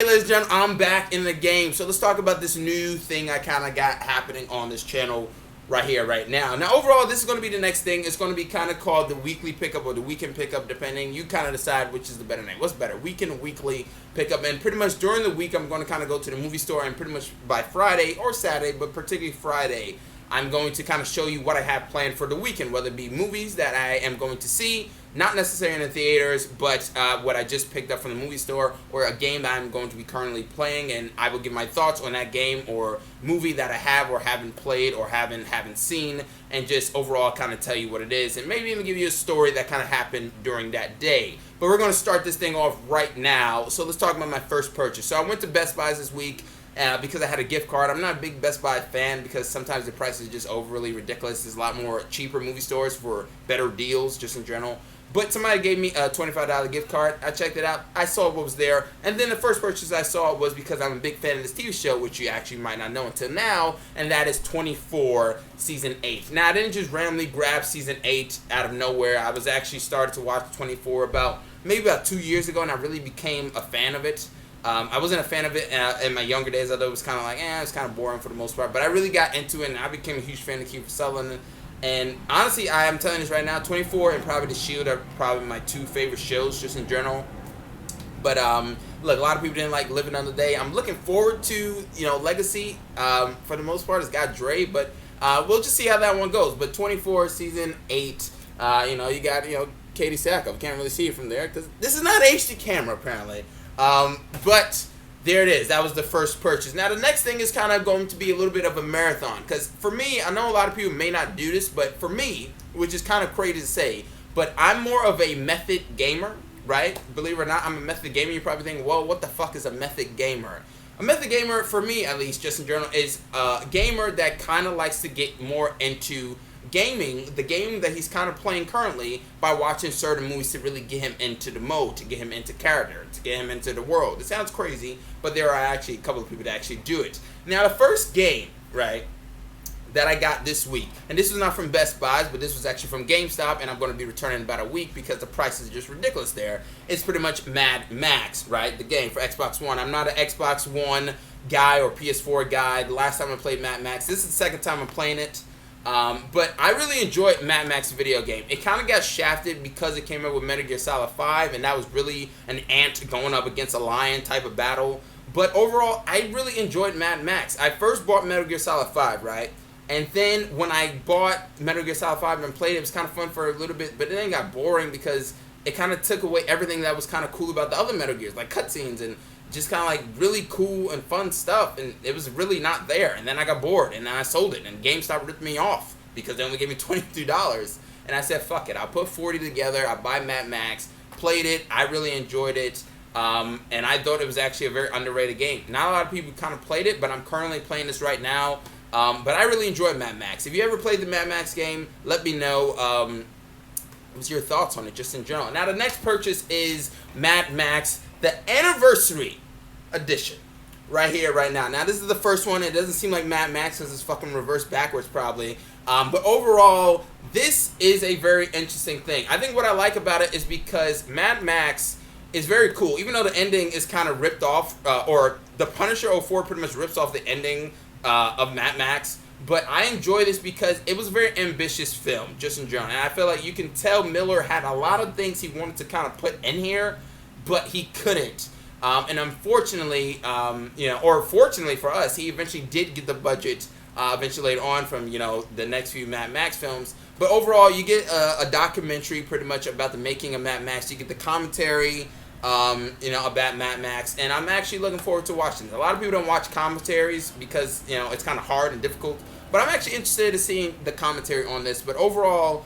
Hey ladies and gentlemen, I'm back in the game. So let's talk about this new thing I kind of got happening on this channel right here, right now. Now overall, this is going to be the next thing. It's going to be kind of called the weekly pickup or the weekend pickup, depending. You kind of decide which is the better name. What's better, weekend or weekly pickup? And pretty much during the week, I'm going to kind of go to the movie store, and pretty much by Friday or Saturday, but particularly Friday, I'm going to kind of show you what I have planned for the weekend, whether it be movies that I am going to see, not necessarily in the theaters, but what I just picked up from the movie store, or a game that I'm going to be currently playing, and I will give my thoughts on that game or movie that I have or haven't played or haven't seen, and just overall kind of tell you what it is, and maybe even give you a story that kind of happened during that day. But we're going to start this thing off right now, so let's talk about my first purchase. So I went to Best Buy this week, because I had a gift card. I'm not a big Best Buy fan because sometimes the price is just overly ridiculous. There's a lot more cheaper movie stores for better deals just in general. But somebody gave me a $25 gift card. I checked it out. I saw what was there. And then the first purchase I saw was because I'm a big fan of this TV show, which you actually might not know until now, and that is 24 Season 8. Now, I didn't just randomly grab Season 8 out of nowhere. I was actually started to watch 24 maybe about 2 years ago, and I really became a fan of it. I wasn't a fan of it in my younger days. I thought it was kind of like, it's kind of boring for the most part. But I really got into it, and I became a huge fan of Kiefer Sutherland. And honestly, I am telling this right now, 24 and probably The Shield are probably my two favorite shows just in general. But look, a lot of people didn't like Living on the Day. I'm looking forward to Legacy. For the most part, it's got Dre, but we'll just see how that one goes. But 24 Season 8, you got Katie Sackhoff. Can't really see it from there because this is not HD camera apparently. But there it is. That was the first purchase. Now, the next thing is kind of going to be a little bit of a marathon. Because for me, I know a lot of people may not do this, but for me, which is kind of crazy to say, but I'm more of a method gamer, right? Believe it or not, I'm a method gamer. You're probably thinking, well, what the fuck is a method gamer? A method gamer, for me at least, just in general, is a gamer that kind of likes to get more into gaming, the game that he's kind of playing currently, by watching certain movies to really get him into the mode, to get him into character, to get him into the world. It sounds crazy, but there are actually a couple of people that actually do it. Now, the first game, right, that I got this week, and this was not from Best Buy, but this was actually from GameStop, and I'm going to be returning in about a week because the price is just ridiculous there. It's pretty much Mad Max, right, the game for Xbox One. I'm not an Xbox One guy or PS4 guy. The last time I played Mad Max, this is the second time I'm playing it. But I really enjoyed Mad Max video game. It kind of got shafted because it came out with Metal Gear Solid 5, and that was really an ant going up against a lion type of battle. But overall, I really enjoyed Mad Max. I first bought Metal Gear Solid 5, right? And then when I bought Metal Gear Solid 5 and played it, it was kind of fun for a little bit, but then it got boring because it kind of took away everything that was kind of cool about the other Metal Gears, like cutscenes and just kind of like really cool and fun stuff, and it was really not there. And then I got bored, and then I sold it, and GameStop ripped me off because they only gave me $22. And I said, fuck it, I'll put 40 together, I'll buy Mad Max, played it, I really enjoyed it, and I thought it was actually a very underrated game. Not a lot of people kind of played it, but I'm currently playing this right now. But I really enjoyed Mad Max. If you ever played the Mad Max game, let me know what's your thoughts on it just in general. Now, the next purchase is Mad Max, the Anniversary Edition, right here, right now. Now, this is the first one. It doesn't seem like Mad Max because it's fucking reversed backwards probably. But overall, this is a very interesting thing. I think what I like about it is because Mad Max is very cool. Even though the ending is kind of ripped off, or the Punisher '04 pretty much rips off the ending of Mad Max. But I enjoy this because it was a very ambitious film, just in general. And I feel like you can tell Miller had a lot of things he wanted to kind of put in here, but he couldn't. And unfortunately, or fortunately for us, he eventually did get the budget eventually later on from, the next few Mad Max films. But overall, you get a documentary pretty much about the making of Mad Max. You get the commentary, about Mad Max. And I'm actually looking forward to watching it. A lot of people don't watch commentaries because, it's kind of hard and difficult. But I'm actually interested in seeing the commentary on this. But overall,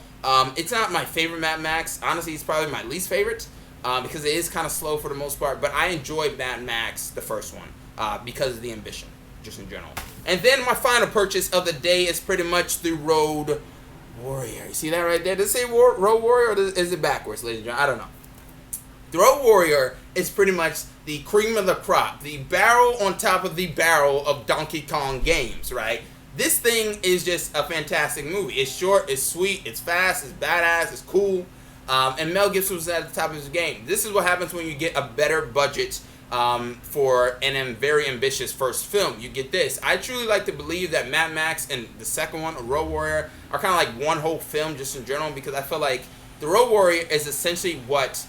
it's not my favorite Mad Max. Honestly, it's probably my least favorite. Because it is kind of slow for the most part, but I enjoyed Mad Max, the first one, because of the ambition, just in general. And then my final purchase of the day is pretty much the Road Warrior. You see that right there? Does it say Road Warrior, or is it backwards, ladies and gentlemen? I don't know. The Road Warrior is pretty much the cream of the crop, the barrel on top of the barrel of Donkey Kong games, right? This thing is just a fantastic movie. It's short, it's sweet, it's fast, it's badass, it's cool. And Mel Gibson was at the top of his game. This is what happens when you get a better budget for an very ambitious first film. You get this. I truly like to believe that Mad Max and the second one, Road Warrior, are kind of like one whole film just in general, because I feel like the Road Warrior is essentially what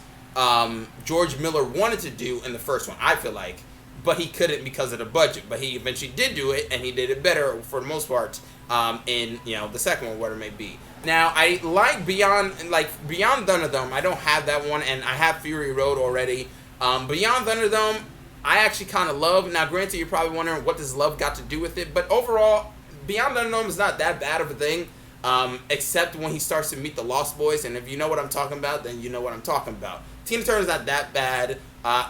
George Miller wanted to do in the first one, I feel like, but he couldn't because of the budget. But he eventually did do it, and he did it better for the most part in the second one, whatever it may be. Now, I like Beyond Thunderdome. I don't have that one, and I have Fury Road already. Beyond Thunderdome, I actually kind of love. Now, granted, you're probably wondering what does love got to do with it, but overall, Beyond Thunderdome is not that bad of a thing, except when he starts to meet the Lost Boys, and if you know what I'm talking about, then you know what I'm talking about. Tina Turner's not that bad.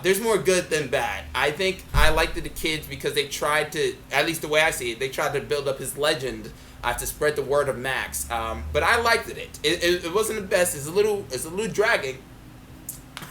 There's more good than bad. I think I liked the kids because they tried to, at least the way I see it, they tried to build up his legend to spread the word of Max. But I liked it. It wasn't the best. It's a little dragging.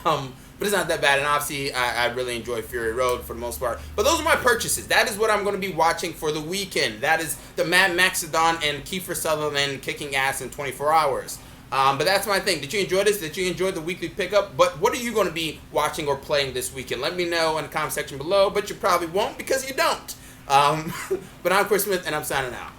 But it's not that bad, and obviously I really enjoy Fury Road for the most part. But those are my purchases. That is what I'm going to be watching for the weekend. That is the Mad Maxodon and Kiefer Sutherland kicking ass in 24 hours. But that's my thing. Did you enjoy this? Did you enjoy the weekly pickup? But what are you going to be watching or playing this weekend? Let me know in the comment section below, but you probably won't because you don't. But I'm Chris Smith, and I'm signing out.